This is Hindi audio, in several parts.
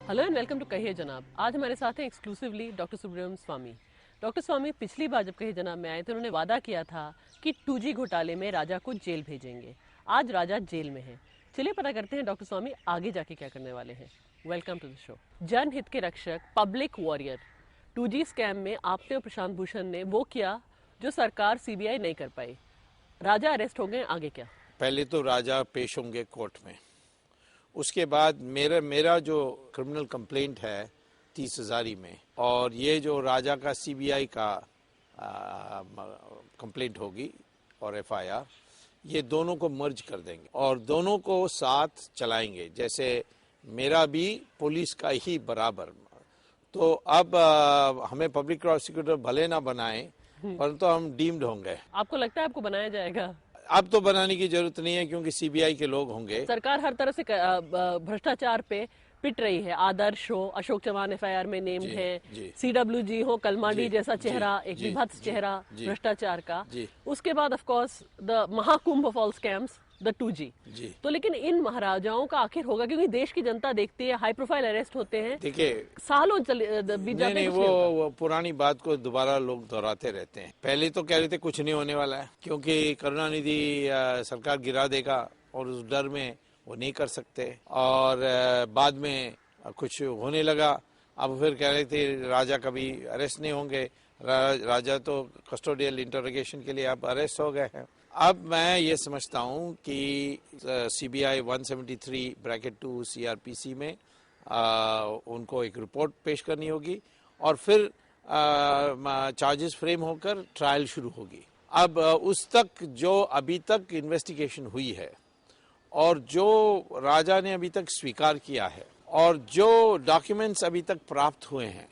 हेलो एंड वेलकम टू कहिए जनाब। आज हमारे साथ हैं एक्सक्लूसिवली डॉक्टर सुब्रमण्यम स्वामी। डॉक्टर स्वामी पिछली बार जब कहिए जनाब में आए थे उन्होंने वादा किया था कि 2G घोटाले में राजा को जेल भेजेंगे। आज राजा जेल में है। चलिए पता करते हैं डॉक्टर स्वामी आगे जाके क्या करने वाले हैं। Welcome to the show. जनहित के रक्षक, पब्लिक वॉरियर, 2G स्कैम में आपने और प्रशांत भूषण ने वो किया जो सरकार CBI नहीं कर पाई। राजा अरेस्ट हो गए, आगे क्या? पहले तो राजा पेश होंगे कोर्ट में, उसके बाद मेरा जो क्रिमिनल कंप्लेंट है 30,000 में, और ये जो राजा का CBI का कंप्लेंट होगी और FIR, ये दोनों को मर्ज कर देंगे और दोनों को साथ चलाएंगे, जैसे मेरा भी पुलिस का ही बराबर। तो अब हमें पब्लिक प्रोसिक्यूटर भले ना बनाए, परंतु हम डीम्ड होंगे। आपको लगता है आपको बनाया जाएगा? अब तो बनाने की जरूरत नहीं है, क्योंकि CBI के लोग होंगे। सरकार हर तरह से भ्रष्टाचार पे पिट रही है। आदर्श हो, अशोक चौहान FIR में नेम्ड है, CWG हो, कलमाडी जैसा चेहरा, एक विभत्स चेहरा भ्रष्टाचार का। उसके बाद of course the Mahakumbh of all scams, the 2G। तो लेकिन इन महाराजाओं का आखिर होगा, क्योंकि देश की जनता देखती है हाई प्रोफाइल अरेस्ट होते हैं, देखिए सालों बीत जाते हैं। नहीं, वो पुरानी बात को दोबारा लोग दोहराते रहते हैं। पहले तो कह रहे थे कुछ नहीं होने वाला है, क्योंकि करुणानिधि सरकार गिरा देगा, और उस डर में वो नहीं कर सकते, और बाद में कुछ होने लगा। अब फिर कह रहे थे राजा कभी अरेस्ट नहीं होंगे। राजा तो कस्टोडियल इंटरोगेशन के लिए अब अरेस्ट हो गए हैं। अब मैं ये समझता हूँ कि CBI 173(2) CRPC में उनको एक रिपोर्ट पेश करनी होगी, और फिर चार्जेस फ्रेम होकर ट्रायल शुरू होगी। अब उस तक जो अभी तक इन्वेस्टिगेशन हुई है, और जो राजा ने अभी तक स्वीकार किया है, और जो डॉक्यूमेंट्स अभी तक प्राप्त हुए हैं,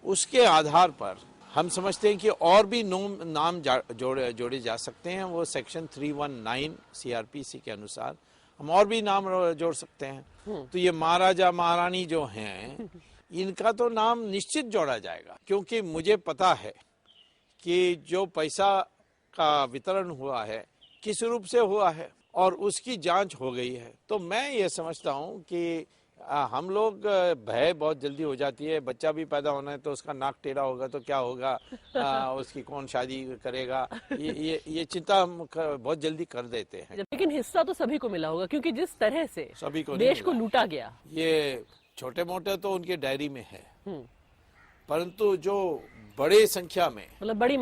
उसके आधार पर हम समझते हैं कि और भी नाम जोड़े जा सकते हैं। वो सेक्शन 319 CRPC के अनुसार हम और भी नाम जोड़ सकते हैं। तो ये महाराजा महारानी जो हैं, इनका तो नाम निश्चित जोड़ा जाएगा, क्योंकि मुझे पता है कि जो पैसा का वितरण हुआ है किस रूप से हुआ है, और उसकी जांच हो गई है। तो मैं ये समझता हूँ कि हम लोग भय बहुत जल्दी हो जाती है। बच्चा भी पैदा होना है तो उसका नाक टेढ़ा होगा तो क्या होगा, उसकी कौन शादी करेगा, ये चिंता हम बहुत जल्दी कर देते हैं। लेकिन हिस्सा तो सभी को मिला होगा, क्योंकि जिस तरह से सभी को देश को लूटा गया। ये छोटे मोटे तो उनके डायरी में है, परंतु जो बड़े संख्या में, मतलब बड़ी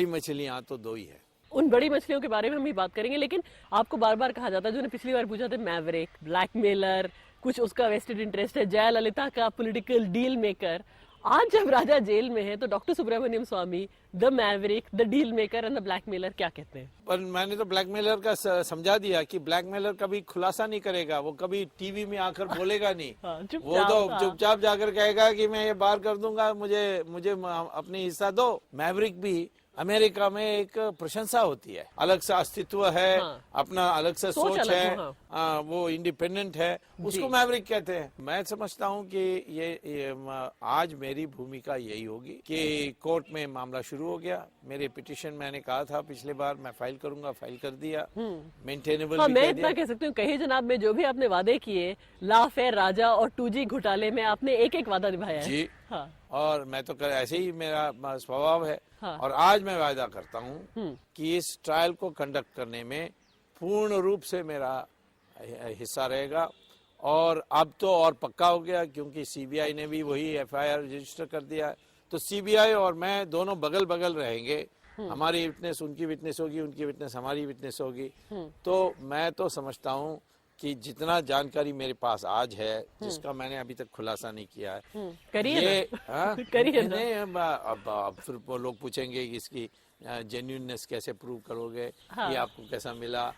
मछलियां तो दो ही है। उन बड़ी मछलियों के बारे में हम भी बात करेंगे। लेकिन आपको बार बार कहा जाता है, जो ने पिछली बार पूछा था, मैवरिक, ब्लैकमेलर, कुछ उसका वेस्टेड इंटरेस्ट है, जयललिता का पॉलिटिकल डील मेकर। आज जब राजा जेल में है, तो doctor Subramanian Swamy the maverick, the deal maker and the blackmailer क्या कहते हैं? पर मैंने तो ब्लैकमेलर का समझा दिया कि ब्लैकमेलर कभी खुलासा नहीं करेगा, वो कभी टीवी में आकर बोलेगा नहीं। वो तो चुपचाप जाकर कहेगा कि मैं ये बार कर दूंगा, मुझे अपनी हिस्सा दो। मैवरिक भी अमेरिका में एक प्रशंसा होती है, अलग सा अस्तित्व है, अपना अलग सा सोच है, वो इंडिपेंडेंट है, उसको मैवरिक कहते हैं। मैं समझता हूँ कि ये आज मेरी भूमिका यही होगी कि कोर्ट में मामला शुरू हो गया। मेरे पिटीशन मैंने कहा था पिछले बार मैं फाइल करूंगा, फाइल कर दिया, मेंटेनेबल। मैं इतना कह सकती हूँ, कहिए जनाब में जो भी आपने वादे किए, ला फेयर राजा और 2G घोटाले में आपने एक एक वादा निभाया है। जी हाँ। और मैं तो ऐसे ही मेरा स्वभाव है। हाँ। और आज मैं वादा करता हूँ कि इस ट्रायल को कंडक्ट करने में पूर्ण रूप से मेरा हिस्सा रहेगा। और अब तो और पक्का हो गया, क्योंकि CBI ने भी वही FIR रजिस्टर कर दिया है। तो CBI और मैं दोनों बगल बगल रहेंगे। हमारी विटनेस उनकी विटनेस होगी, उनकी विटनेस हमारी विटनेस होगी। तो मैं तो समझता हूँ कि जितना जानकारी मेरे पास आज है, जिसका मैंने अभी तक खुलासा नहीं किया है, करिए अब फिर लोग पूछेंगे कि इसकी जेन्युइननेस कैसे प्रूव करोगे, ये आपको कैसा मिला।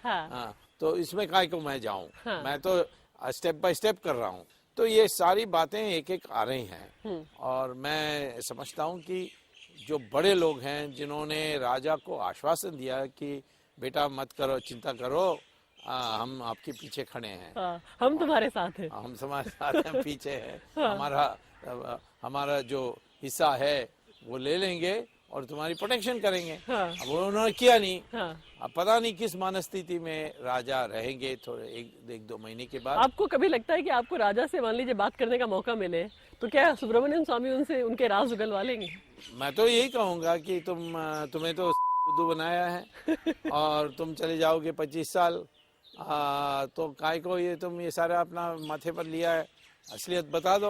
तो इसमें काय को मैं जाऊं, मैं तो स्टेप बाय स्टेप कर रहा हूं। तो ये सारी बातें एक एक आ रही हैं, और मैं समझता हूं कि जो बड़े लोग हैं, जिन्होंने राजा को आश्वासन दिया कि बेटा मत करो, चिंता करो, हम आपके पीछे खड़े हैं, हम तुम्हारे साथ हैं, हम तुम्हारे साथ हैं, पीछे हैं, हमारा जो हिस्सा है वो ले लेंगे, और तुम्हारी प्रोटेक्शन करेंगे। हाँ। अब उन्होंने किया नहीं। हाँ। अब पता नहीं किस मनस्थिति में राजा रहेंगे थोड़े एक दो महीने के बाद। आपको कभी लगता है कि आपको राजा से मान लीजिए बात करने का मौका मिले तो क्या सुब्रमण्यम स्वामी उनसे उनके राज उगलवा लेंगे? मैं तो यही कहूंगा कि तुम्हें तो बुद्धू बनाया है और तुम चले जाओगे 25 साल, तो काय को ये तुम ये सारा अपना माथे पर लिया है, असलियत बता दो।